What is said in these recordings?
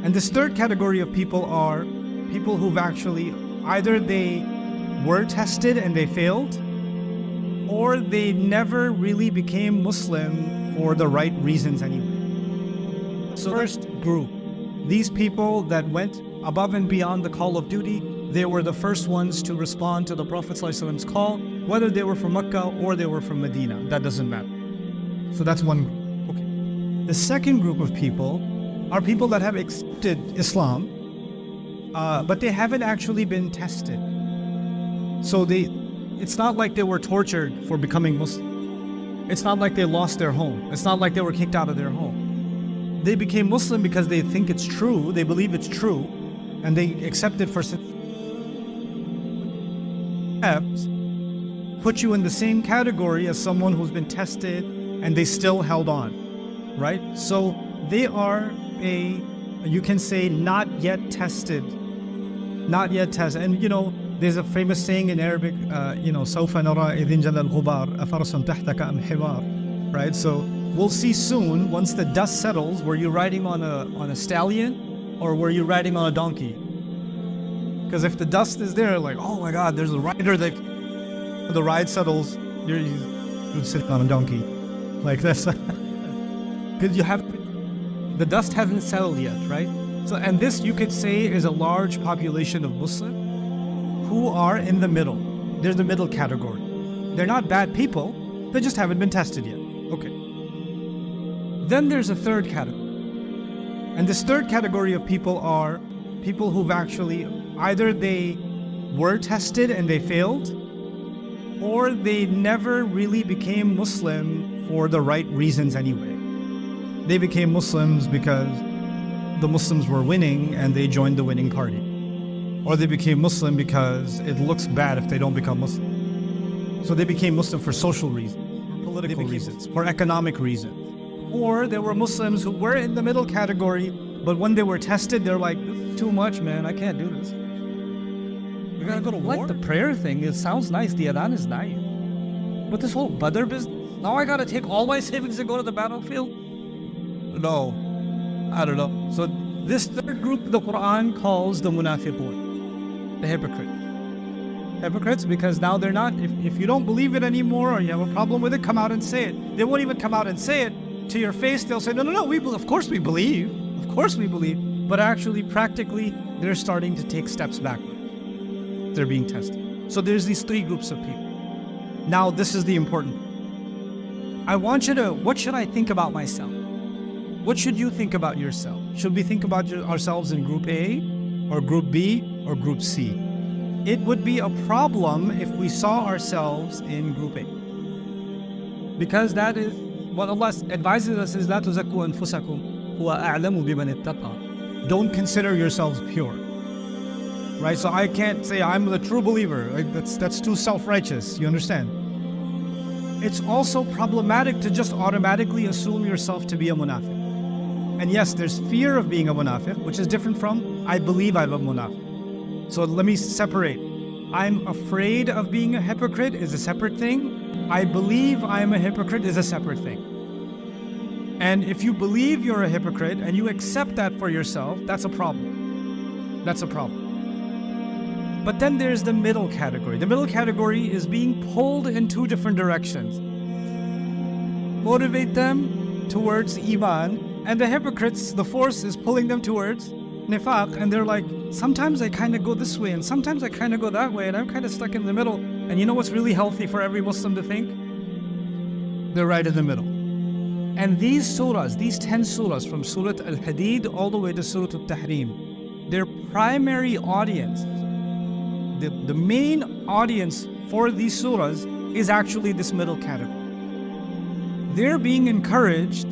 And this third category of people are people who've actually, either they were tested and they failed, or they never really became Muslim for the right reasons anyway. So first group, these people that went above and beyond the call of duty, they were the first ones to respond to the Prophet ﷺ's call, whether they were from Mecca or they were from Medina, that doesn't matter. So that's one group. Okay. The second group of people are people that have accepted Islam, but they haven't actually been tested. So it's not like they were tortured for becoming Muslim. It's not like they lost their home. It's not like they were kicked out of their home. They became Muslim because they think it's true, they believe it's true, and they accept it for put you in the same category as someone who's been tested and they still held on, right? So they are you can say, not yet tested. Not yet tested. And there's a famous saying in Arabic, سوف نرى إذ انجلى الغبار أفرس تحتك أم حمار, right? So we'll see soon, once the dust settles, were you riding on a stallion or were you riding on a donkey? Because if the dust is there, like, oh my God, there's a rider that the ride settles, you're sitting on a donkey. Like that's because the dust hasn't settled yet, right? So, and this you could say is a large population of Muslims who are in the middle. They're the middle category. They're not bad people, they just haven't been tested yet. Okay. Then there's a third category. And this third category of people are people who've actually, either they were tested and they failed, or they never really became Muslim for the right reasons anyway. They became Muslims because the Muslims were winning and they joined the winning party. Or they became Muslim because it looks bad if they don't become Muslim. So they became Muslim for social reasons, for political reasons, for economic reasons. Or there were Muslims who were in the middle category, but when they were tested, they're like, this is too much, man, I can't do this. We gotta go to war? Like the prayer thing, it sounds nice, the adhan is nice. But this whole Badr business, now I gotta take all my savings and go to the battlefield? No, I don't know. So this third group the Quran calls the munafiqun, the hypocrites. Hypocrites because now they're not, if you don't believe it anymore or you have a problem with it, come out and say it. They won't even come out and say it to your face. They'll say, no, of course we believe. Of course we believe. But actually, practically, they're starting to take steps backward. They're being tested. So there's these three groups of people. Now, this is the important part. I want you to, what should I think about myself? What should you think about yourself? Should we think about ourselves in Group A, or Group B, or Group C? It would be a problem if we saw ourselves in Group A. Because that is what Allah advises us is, لا تزكوا أنفسكم هو أعلم بمن اتقى. Don't consider yourselves pure. Right? So I can't say I'm the true believer. Like that's too self-righteous. You understand? It's also problematic to just automatically assume yourself to be a munafiq. And yes, there's fear of being a munafiq, which is different from I believe I'm a munafiq. So let me separate. I'm afraid of being a hypocrite is a separate thing. I believe I'm a hypocrite is a separate thing. And if you believe you're a hypocrite and you accept that for yourself, that's a problem. That's a problem. But then there's the middle category. The middle category is being pulled in two different directions. Motivate them towards Iman, and the hypocrites, the force is pulling them towards Nifaq, and they're like, sometimes I kind of go this way, and sometimes I kind of go that way, and I'm kind of stuck in the middle. And you know what's really healthy for every Muslim to think? They're right in the middle. And these surahs, these 10 surahs, from Surah Al-Hadid all the way to Surah Al-Tahrim, their primary audience, the main audience for these surahs is actually this middle category. They're being encouraged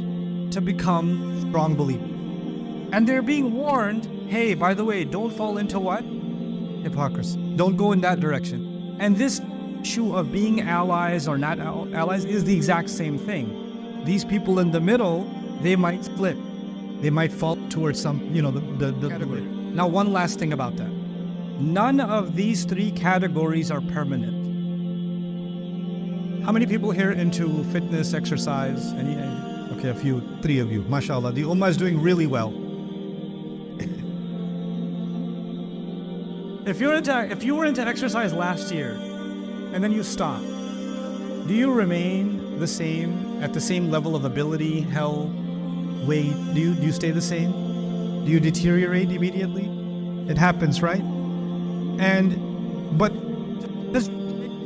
to become strong believers. And they're being warned, hey, by the way, don't fall into what? Hypocrisy. Don't go in that direction. And this issue of being allies or not allies is the exact same thing. These people in the middle, they might split. They might fall towards some, the category. Now, one last thing about that. None of these three categories are permanent. How many people here into fitness, exercise? Okay, a few, 3 of you. MashaAllah. The Ummah is doing really well. If you were into exercise last year and then you stop, do you remain the same, at the same level of ability, health, weight? Do you stay the same? Do you deteriorate immediately? It happens, right? But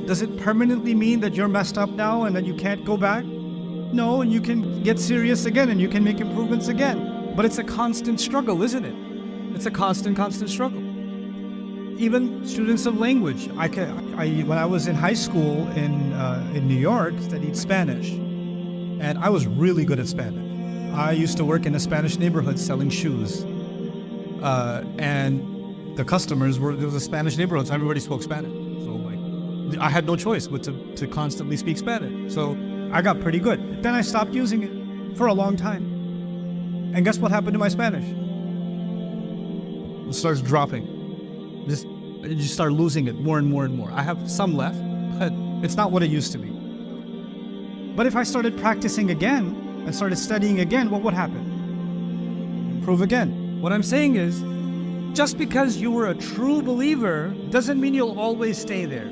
does it permanently mean that you're messed up now and that you can't go back? No, and you can get serious again and you can make improvements again. But it's a constant struggle, isn't it? It's a constant struggle. Even students of language. When I was in high school in New York, studied Spanish, and I was really good at Spanish. I used to work in a Spanish neighborhood selling shoes, and the customers there was a Spanish neighborhood, so everybody spoke Spanish. So I had no choice but to constantly speak Spanish. So I got pretty good. Then I stopped using it for a long time, and guess what happened to my Spanish? It starts dropping. You just start losing it more and more and more. I have some left, but it's not what it used to be. But if I started practicing again and started studying again, what would happen? Improve again. What I'm saying is, just because you were a true believer doesn't mean you'll always stay there.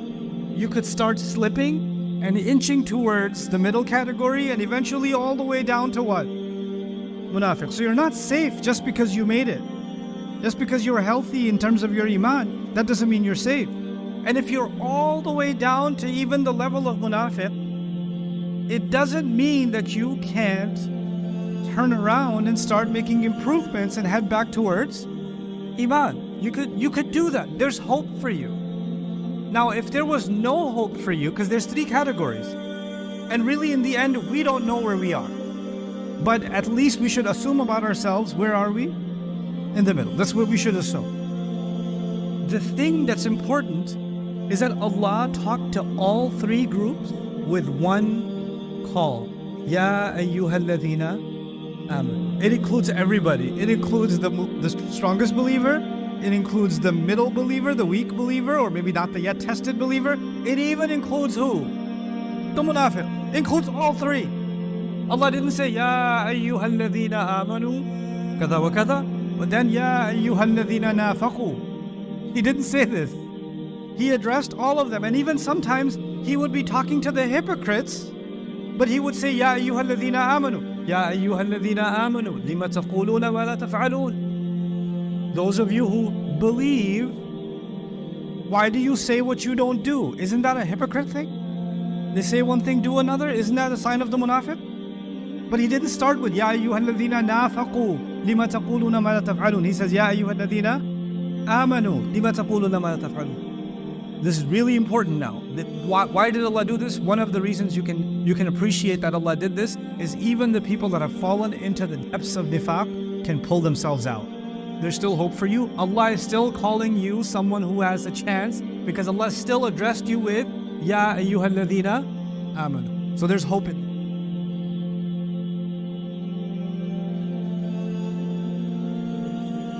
You could start slipping and inching towards the middle category and eventually all the way down to what? Munafiq. So you're not safe just because you made it. Just because you're healthy in terms of your iman, that doesn't mean you're safe. And if you're all the way down to even the level of munafiq, it doesn't mean that you can't turn around and start making improvements and head back towards iman. You could do that. There's hope for you. Now, if there was no hope for you, because there's 3 categories, and really in the end, we don't know where we are. But at least we should assume about ourselves, where are we? In the middle. That's what we should assume. The thing that's important is that Allah talked to all 3 groups with one call. Ya ayyuhalladhina amanu. It includes everybody. It includes the strongest believer. It includes the middle believer, the weak believer, or maybe not the yet tested believer. It even includes who? The munafiq. It includes all 3. Allah didn't say, Ya ayyuhalladhina amanu, kada wa kada. But then, Ya ayyuhalladhina nafaqu. He didn't say this. He addressed all of them. And even sometimes he would be talking to the hypocrites, but he would say, Ya ayyuhalladhina amanu. Ya ayyuhalladhina amanu. Lima taquluna wa la taf'alun. Those of you who believe, why do you say what you don't do? Isn't that a hypocrite thing? They say one thing, do another. Isn't that a sign of the munafiq? But he didn't start with Ya ayyuhalladhina nafaqu lima taquluna ma la taf'alun. He says Ya ayyuhalladhina amanu lima taquluna ma la taf'alun. This is really important now. Why did Allah do this? One of the reasons you can appreciate that Allah did this is even the people that have fallen into the depths of nifaq can pull themselves out. There's still hope for you. Allah is still calling you someone who has a chance because Allah still addressed you with Ya ayyuhalladhina amanu. So there's hope in